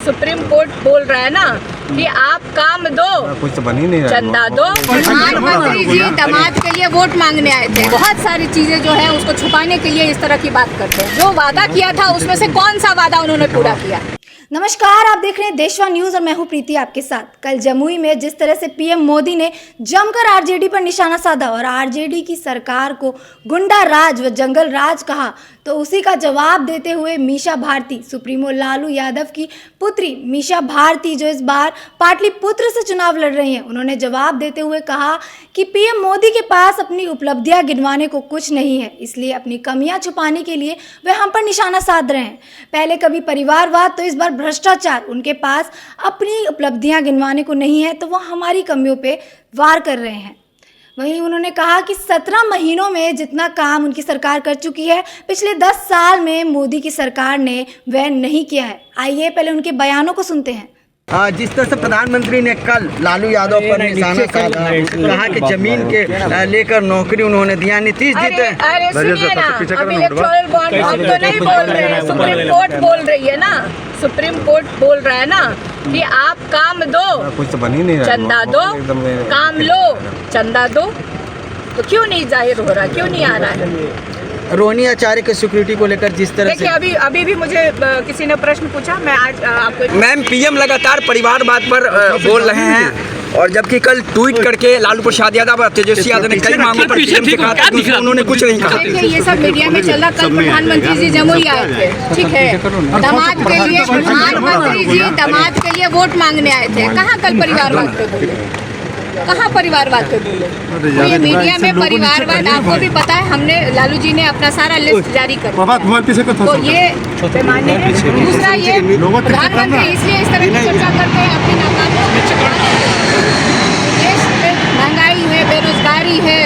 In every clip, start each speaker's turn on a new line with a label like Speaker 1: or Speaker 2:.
Speaker 1: Supreme court बोल रहा है ना कि आप काम दो,
Speaker 2: कुछ तो बन ही नहीं रहा,
Speaker 1: चंदा दो। प्रधानमंत्री जी दामाद के लिए वोट मांगने आए थे। बहुत सारी चीजें जो है उसको छुपाने के लिए इस तरह की बात करते हैं। जो वादा किया था उसमें से कौन सा वादा उन्होंने पूरा किया?
Speaker 3: नमस्कार, आप देख रहे हैं देशवा न्यूज और मैं हूं प्रीति आपके साथ। कल जमुई में जिस तरह से पीएम मोदी ने जमकर आरजेडी पर निशाना साधा और आरजेडी की सरकार को गुंडा राज व जंगल राज कहा, तो उसी का जवाब देते हुए मीशा भारती, सुप्रीमो लालू यादव की पुत्री मीशा भारती, जो इस बार पाटलिपुत्र से चुनाव लड़ रही हैं, उन्होंने जवाब देते हुए कहा कि पीएम मोदी के पास अपनी उपलब्धियां गिनवाने को कुछ नहीं है, इसलिए अपनी कमियां छुपाने के लिए वे हम पर निशाना साध रहे हैं। पहले कभी परिवारवाद तो इस बार भ्रष्टाचार, उनके पास अपनी उपलब्धियां गिनवाने को नहीं है तो वो हमारी कमियों पे वार कर रहे हैं। वहीं उन्होंने कहा कि 17 महीनों में जितना काम उनकी सरकार कर चुकी है, पिछले 10 साल में मोदी की सरकार ने वह नहीं किया है। आइए पहले उनके बयानों को सुनते हैं।
Speaker 4: जिस तरह से प्रधानमंत्री ने कल लालू यादव पर निशाना साधा, कहा कि जमीन के लेकर नौकरी उन्होंने दिया। नीतीश जी
Speaker 1: अरे सुनिए ना, अब इलेक्टोरल बॉन्ड हम तो नहीं बोल रहे हैं, सुप्रीम कोर्ट बोल रही है ना। सुप्रीम कोर्ट बोल रहा है ना कि आप काम दो,
Speaker 2: कुछ तो बन ही नहीं रहा,
Speaker 1: चंदा दो, काम लो, चंदा दो। तो क्यों नहीं जाहिर हो रहा, क्यों नहीं आ रहा है?
Speaker 4: रोहिणी आचार्य के सिक्योरिटी को लेकर जिस तरह से
Speaker 1: अभी भी मुझे किसी ने प्रश्न पूछा, मैं आज आपको।
Speaker 5: मैम, पीएम लगातार परिवारवाद पर बोल रहे हैं और जबकि कल ट्वीट करके लालू प्रसाद यादव और तेजस्वी यादव ने कई मांगों पर पीएम से कहा था, उन्होंने कुछ नहीं कहा।
Speaker 1: देखिए, ये सब मीडिया में चल रहा। कल प्रधानमंत्री जी जमुई आए थे, ठीक है, दामाद के लिए, प्रधानमंत्री जी दामाद के लिए वोट मांगने आए थे। कहाँ कल परिवारवाद पे बोले? कहाँ परिवारवाद पे बोले? ये मीडिया में परिवारवाद, आपको भी पता है, हमने लालू जी ने अपना सारा लिस्ट जारी कर दिया। तो ये पैमाने हैं। दूसरा, ये प्रधानमंत्री इसलिए इस तरह की चर्चा करते हैं अपनी नाकामियों को। देश में महंगाई है, बेरोजगारी है,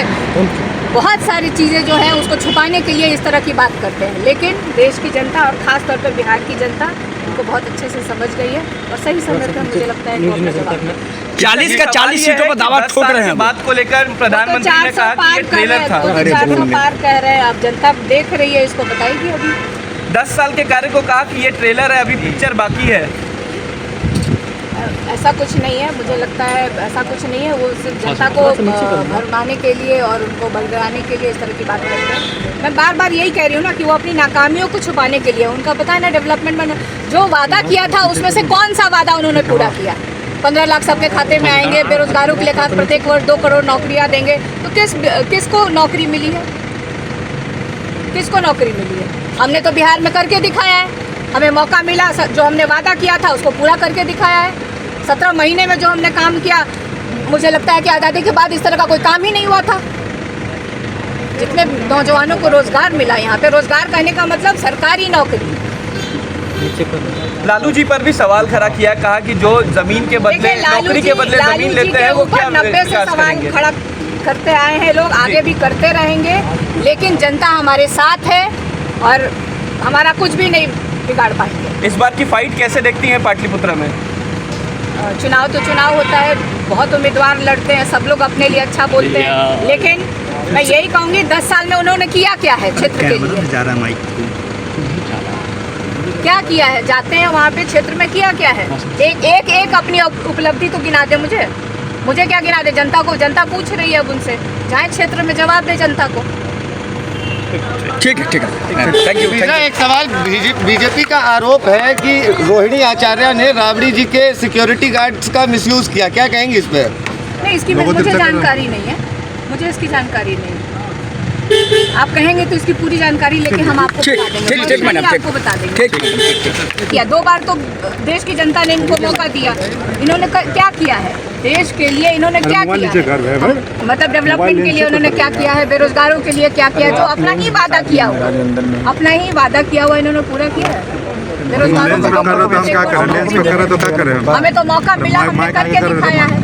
Speaker 1: बहुत सारी चीज़ें जो है उसको छुपाने के लिए इस तरह की बात करते हैं। लेकिन देश की जनता और ख़ास तौर पर बिहार की जनता इनको बहुत अच्छे से समझ गई है और सही समय पर मुझे लगता है
Speaker 5: 40 का 40 सीटों का दावा ठोक रहे हैं।
Speaker 6: बात को लेकर प्रधानमंत्री ने कहा कि ये ट्रेलर था।
Speaker 1: 400 पार कह रहे हैं, अब जनता देख रही है, इसको बताइए। अभी
Speaker 6: 10 साल के कार्य को कहा कि ये ट्रेलर है, अभी पिक्चर बाकी है।
Speaker 1: ऐसा कुछ नहीं है, मुझे लगता है ऐसा कुछ नहीं है। वो सिर्फ जनता को भरमाने के लिए और उनको बलगाने के लिए इस तरह की बात करते हैं। मैं बार बार यही कह रही हूँ ना कि वो अपनी नाकामियों को छुपाने के लिए, उनका पता है ना डेवलपमेंट में जो वादा किया था उसमें से कौन सा वादा उन्होंने पूरा किया? 15 लाख सबके खाते में आएंगे, बेरोजगारों के लिए कहा प्रत्येक वर्ष 2 करोड़ नौकरियाँ देंगे। तो किसको नौकरी मिली है? किसको नौकरी मिली है? हमने तो बिहार में करके दिखाया है, हमें मौका मिला, जो हमने वादा किया था उसको पूरा करके दिखाया है। 17 महीने में जो हमने काम किया, मुझे लगता है कि आज़ादी के बाद इस तरह का कोई काम ही नहीं हुआ था। जितने नौजवानों को रोजगार मिला, यहाँ पे रोजगार कहने का मतलब सरकारी नौकरी।
Speaker 6: लालू जी पर भी सवाल खड़ा किया, कहा कि जो जमीन के बदले, नौकरी के बदले जमीन लेते हैं, वो क्या
Speaker 1: 90 से सवाल खड़ा करते आए हैं लोग, आगे भी करते रहेंगे। लेकिन जनता हमारे साथ है और हमारा कुछ भी नहीं बिगाड़ पाएंगे।
Speaker 6: इस बार की फाइट कैसे देखती हैं पाटलिपुत्र में?
Speaker 1: चुनाव तो चुनाव होता है, बहुत उम्मीदवार लड़ते हैं, सब लोग अपने लिए अच्छा बोलते हैं, लेकिन मैं यही कहूँगी 10 साल में उन्होंने किया क्या है क्षेत्र के लिए? क्या किया है? जाते हैं वहाँ पे क्षेत्र में, किया क्या है? एक अपनी उपलब्धि तो गिना दे मुझे क्या गिना दे? जनता को, जनता पूछ रही है अब उनसे, जाए क्षेत्र में जवाब दे जनता को।
Speaker 5: ठीक है, थैंक यू।
Speaker 7: एक सवाल, बीजेपी का आरोप है कि रोहिणी आचार्य ने राबड़ी जी के सिक्योरिटी गार्ड्स का मिसयूज किया, क्या कहेंगे इस पे?
Speaker 1: नहीं, इसकी मुझे जानकारी नहीं है, मुझे इसकी जानकारी नहीं है। आप कहेंगे तो इसकी पूरी जानकारी लेके हम आपको बता देंगे। 2 बार तो देश की जनता ने इनको मौका दिया, इन्होंने क्या किया है देश के लिए? इन्होंने क्या किया है? मतलब डेवलपमेंट के लिए उन्होंने क्या किया है? बेरोजगारों के लिए क्या किया है? जो अपना ही वादा किया हुआ, इन्होंने पूरा किया है। बेरोजगारों को हमें तो मौका मिला, हमने करके दिखाया है।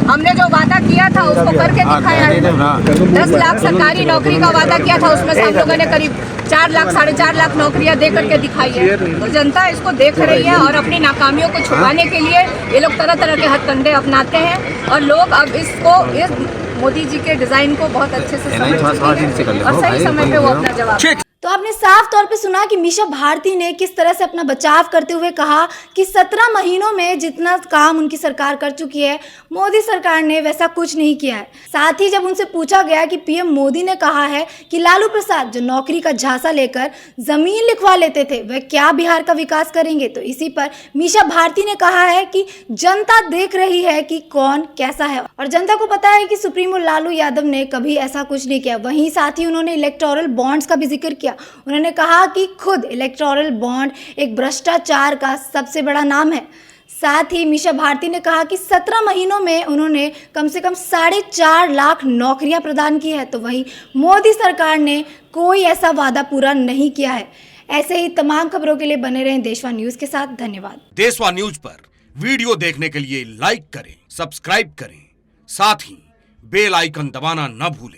Speaker 1: हमने जो वादा किया था उसको करके दिखाया है। 10 लाख सरकारी नौकरी का वादा किया था, उसमें से हम लोगों ने करीब 4 लाख 4.5 लाख नौकरियां दे करके दिखाई है। तो जनता इसको देख रही है और अपनी नाकामियों को छुपाने के लिए ये लोग तरह तरह के हथकंडे अपनाते हैं और लोग अब इस मोदी जी के डिजाइन को बहुत अच्छे से समझ चुके हैं और सही समय पे वो अपना जवाब
Speaker 3: तो आपने साफ तौर पे सुना कि मीशा भारती ने किस तरह से अपना बचाव करते हुए कहा कि 17 महीनों में जितना काम उनकी सरकार कर चुकी है, मोदी सरकार ने वैसा कुछ नहीं किया है। साथ ही जब उनसे पूछा गया कि पीएम मोदी ने कहा है कि लालू प्रसाद जो नौकरी का झांसा लेकर जमीन लिखवा लेते थे, वह क्या बिहार का विकास करेंगे, तो इसी पर मीशा भारती ने कहा है कि जनता देख रही है कि कौन कैसा है और जनता को पता है कि सुप्रीमो लालू यादव ने कभी ऐसा कुछ नहीं किया। वहीं साथ ही उन्होंने इलेक्टोरल बॉन्ड्स का भी जिक्र किया। उन्होंने कहा कि खुद इलेक्टोरल बॉन्ड एक भ्रष्टाचार का सबसे बड़ा नाम है। साथ ही मीशा भारती ने कहा कि 17 महीनों में उन्होंने कम से कम 4.5 लाख नौकरियां प्रदान की है, तो वहीं मोदी सरकार ने कोई ऐसा वादा पूरा नहीं किया है। ऐसे ही तमाम खबरों के लिए बने रहें देशवा न्यूज के साथ। धन्यवाद।
Speaker 8: देशवा न्यूज पर वीडियो देखने के लिए लाइक करें, सब्सक्राइब करें, साथ ही बेल आइकन दबाना न भूलें।